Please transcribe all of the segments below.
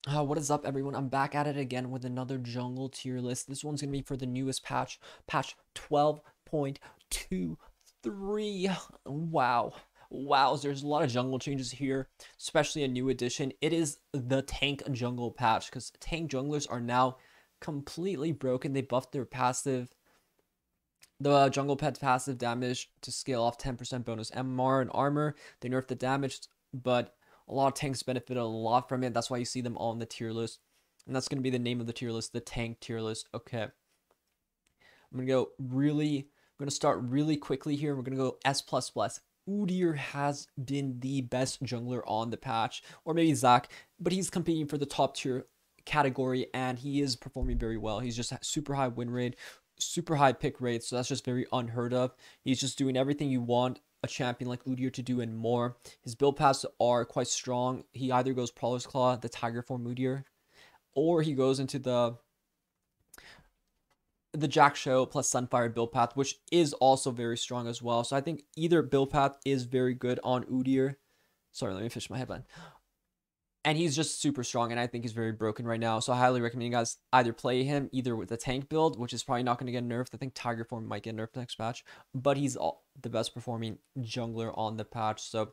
What is up, everyone? I'm back at it again with another jungle tier list. This one's going to be for the newest patch, patch 12.23. Wow. Wow, there's a lot of jungle changes here, especially a new addition. It is the tank jungle patch because tank junglers are now completely broken. They buffed their passive, the jungle pet's passive damage to scale off 10% bonus MR and armor. They nerfed the damage, but a lot of tanks benefit a lot from it. That's why you see them all in the tier list. And that's going to be the name of the tier list, the tank tier list. Okay. I'm going to start really quickly here. We're going to go S++. Udyr has been the best jungler on the patch, or maybe Zach, but he's competing for the top tier category and he is performing very well. He's just super high win rate, super high pick rate, so that's just very unheard of. He's just doing everything you want a champion like Udyr to do and more. His build paths are quite strong. He either goes Prowler's Claw, the Tiger form Udyr, or he goes into the Jack Show plus Sunfire build path, which is also very strong as well. So I think either build path is very good on Udyr. Sorry, let me finish my headline. And he's just super strong, and I think he's very broken right now. So I highly recommend you guys either play him either with the tank build, which is probably not going to get nerfed. I think Tiger form might get nerfed next patch, but he's the best performing jungler on the patch. So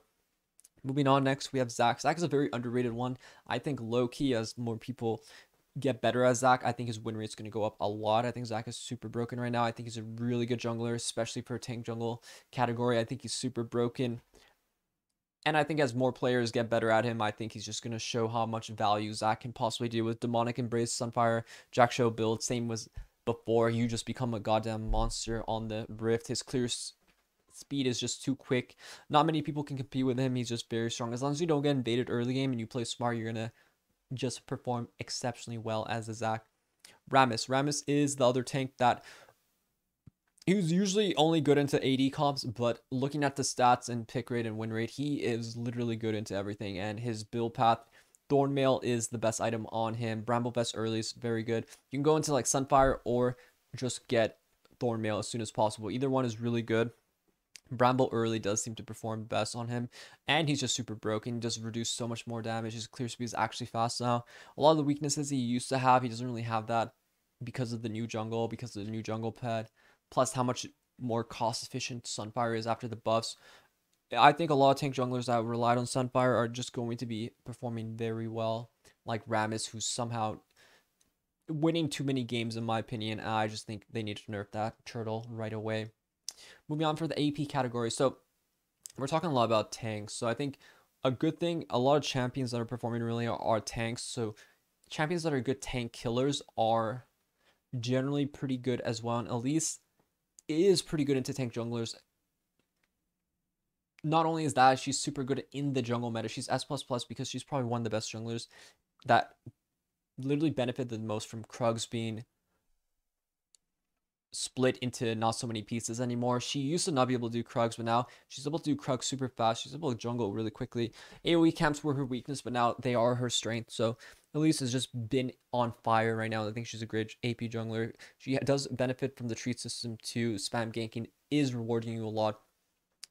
moving on, next we have Zach. Zach is a very underrated one. I think low key, as more people get better as Zach, I think his win rate's going to go up a lot. I think Zach is super broken right now. I think he's a really good jungler, especially for a tank jungle category. I think he's super broken. And I think as more players get better at him, I think he's just going to show how much value Zach can possibly do with Demonic Embrace, Sunfire, Jack Show build. Same was before. You just become a goddamn monster on the Rift. His clear speed is just too quick. Not many people can compete with him. He's just very strong. As long as you don't get invaded early game and you play smart, you're going to just perform exceptionally well as a Zach. Rammus. Rammus is the other tank that he was usually only good into AD comps, but looking at the stats and pick rate and win rate, he is literally good into everything. And his build path, Thornmail is the best item on him. Bramble Vest early is very good. You can go into like Sunfire or just get Thornmail as soon as possible. Either one is really good. Bramble early does seem to perform best on him, and he's just super broken. He does reduce so much more damage. His clear speed is actually fast now. A lot of the weaknesses he used to have, he doesn't really have that because of the new jungle, because of the new jungle pet, plus how much more cost efficient Sunfire is after the buffs. I think a lot of tank junglers that relied on Sunfire are just going to be performing very well, like Rammus, who's somehow winning too many games in my opinion. I just think they need to nerf that turtle right away. Moving on for the AP category. So we're talking a lot about tanks. So I think a good thing, a lot of champions that are performing really are tanks. So champions that are good tank killers are generally pretty good as well. And Elise is pretty good into tank junglers. Not only is that, she's super good in the jungle meta. She's S++ because she's probably one of the best junglers that literally benefit the most from Krugs being split into not so many pieces anymore. She used to not be able to do Krugs, but now she's able to do Krugs super fast. She's able to jungle really quickly. AoE camps were her weakness, but now they are her strength. So Elise has just been on fire right now. I think she's a great AP jungler. She does benefit from the treat system too. Spam ganking is rewarding you a lot.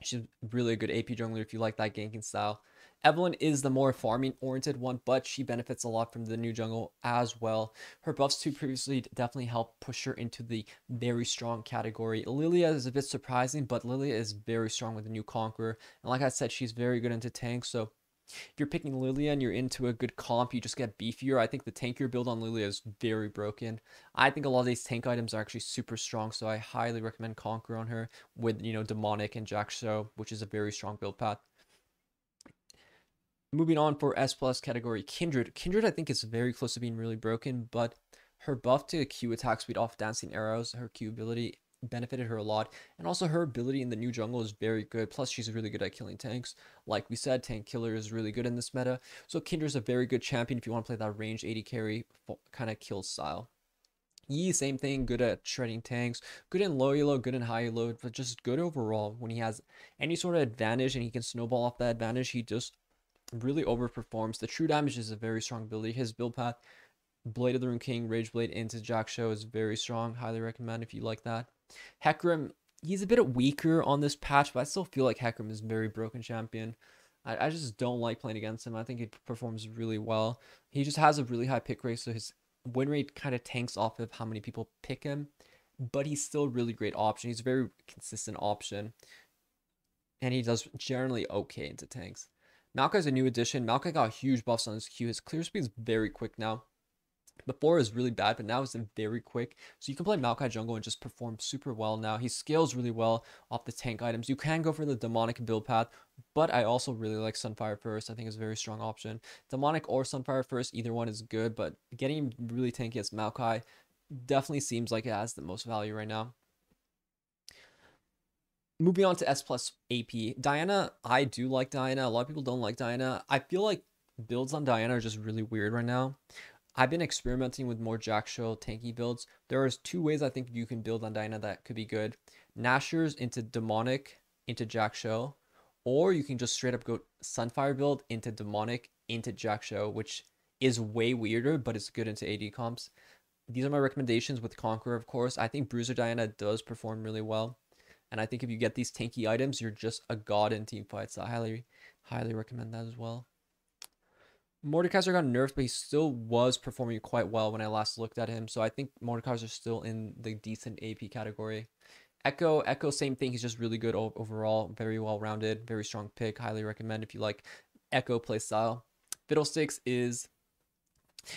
She's really a good AP jungler if you like that ganking style. Evelynn is the more farming oriented one, but she benefits a lot from the new jungle as well. Her buffs too previously definitely helped push her into the very strong category. Lilia is a bit surprising, but Lilia is very strong with the new Conqueror. And like I said, she's very good into tanks, so if you're picking Lilia and you're into a good comp, you just get beefier. I think the tankier build on Lilia is very broken. I think a lot of these tank items are actually super strong, so I highly recommend Conquer on her with, Demonic and Jack Show, which is a very strong build path. Moving on for S+ category, Kindred. Kindred, I think, is very close to being really broken, but her buff to Q attack speed off dancing arrows, her Q ability benefited her a lot, and also her ability in the new jungle is very good. Plus she's really good at killing tanks. Like we said, tank killer is really good in this meta, so Kindred's a very good champion if you want to play that range 80 carry kind of kill style. Yi, same thing, good at shredding tanks, good in low elo, good in high elo, but just good overall. When he has any sort of advantage and he can snowball off that advantage, he just really overperforms. The true damage is a very strong ability. His build path, Blade of the Rune King, Rage Blade into Jack Show is very strong. Highly recommend if you like that. Hecarim, he's a bit weaker on this patch, but I still feel like Hecarim is a very broken champion. I just don't like playing against him. I think he performs really well. He just has a really high pick rate, so his win rate kind of tanks off of how many people pick him. But he's still a really great option. He's a very consistent option. And he does generally okay into tanks. Maokai's a new addition. Maokai got huge buffs on his Q. His clear speed is very quick now. Before it was really bad, but now it's very quick. So you can play Maokai jungle and just perform super well now. He scales really well off the tank items. You can go for the demonic build path, but I also really like Sunfire First. I think it's a very strong option. Demonic or Sunfire First, either one is good, but getting really tanky as Maokai definitely seems like it has the most value right now. Moving on to S plus AP. Diana, I do like Diana. A lot of people don't like Diana. I feel like builds on Diana are just really weird right now. I've been experimenting with more Jack-Show tanky builds. There is 2 ways I think you can build on Diana that could be good. Nashers into Demonic into Jack-Show, or you can just straight up go Sunfire build into Demonic into Jack-Show, which is way weirder, but it's good into AD comps. These are my recommendations with Conqueror, of course. I think Bruiser Diana does perform really well. And I think if you get these tanky items, you're just a god in team fights. So I highly recommend that as well. Mordekaiser got nerfed, but he still was performing quite well when I last looked at him. So I think Mordekaiser is still in the decent AP category. Echo, same thing. He's just really good overall. Very well-rounded, very strong pick. Highly recommend if you like Echo playstyle. Fiddlesticks is,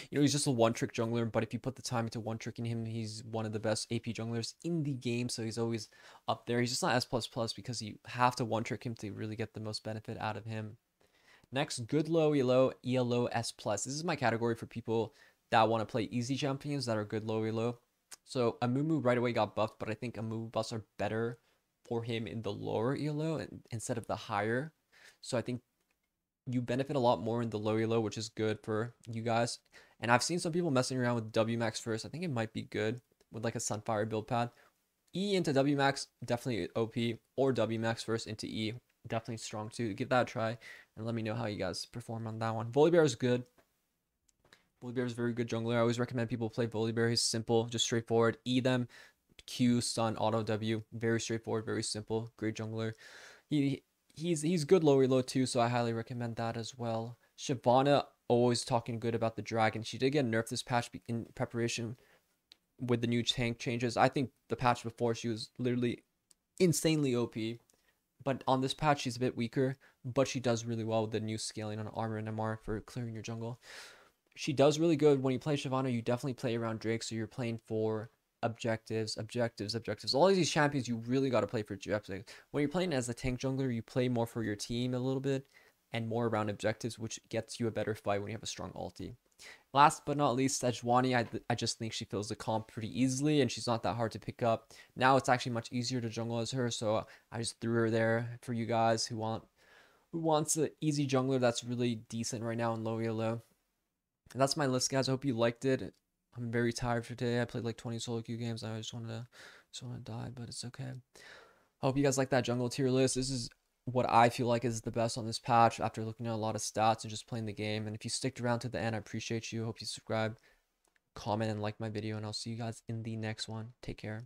he's just a one-trick jungler, but if you put the time into one-tricking him, he's one of the best AP junglers in the game, so he's always up there. He's just not S++ because you have to one-trick him to really get the most benefit out of him. Next, good low ELO S+. This is my category for people that want to play easy champions that are good low ELO. So Amumu right away got buffed, but I think Amumu buffs are better for him in the lower ELO instead of the higher. So I think you benefit a lot more in the low elo, which is good for you guys. And I've seen some people messing around with WMAX first. I think it might be good with like a Sunfire build path. E into WMAX, definitely OP, or WMAX first into E, definitely strong too. Give that a try and let me know how you guys perform on that one. Volibear is good. Volibear is a very good jungler. I always recommend people play Volibear. He's simple, just straightforward. E them, Q, stun, auto W. Very straightforward, very simple. Great jungler. He's good low elo too, so I highly recommend that as well. Shyvana, always talking good about the dragon. She did get nerfed this patch in preparation with the new tank changes. I think the patch before she was literally insanely OP, but on this patch she's a bit weaker, but she does really well with the new scaling on armor and MR for clearing your jungle. She does really good when you play Shyvana. You definitely play around Drake, so you're playing for objectives. All of these champions you really got to play for objectives. When you're playing as a tank jungler, you play more for your team a little bit and more around objectives, which gets you a better fight when you have a strong ulti. Last but not least, Sejuani, I just think she fills the comp pretty easily, and she's not that hard to pick up. Now it's actually much easier to jungle as her, so I just threw her there for you guys who wants an easy jungler that's really decent right now in low elo. And that's my list, guys. I hope you liked it. I'm very tired for today. I played like 20 solo queue games. I just want to die, but it's okay. I hope you guys like that jungle tier list. This is what I feel like is the best on this patch after looking at a lot of stats and just playing the game. And if you sticked around to the end, I appreciate you. Hope you subscribe, comment, and like my video. And I'll see you guys in the next one. Take care.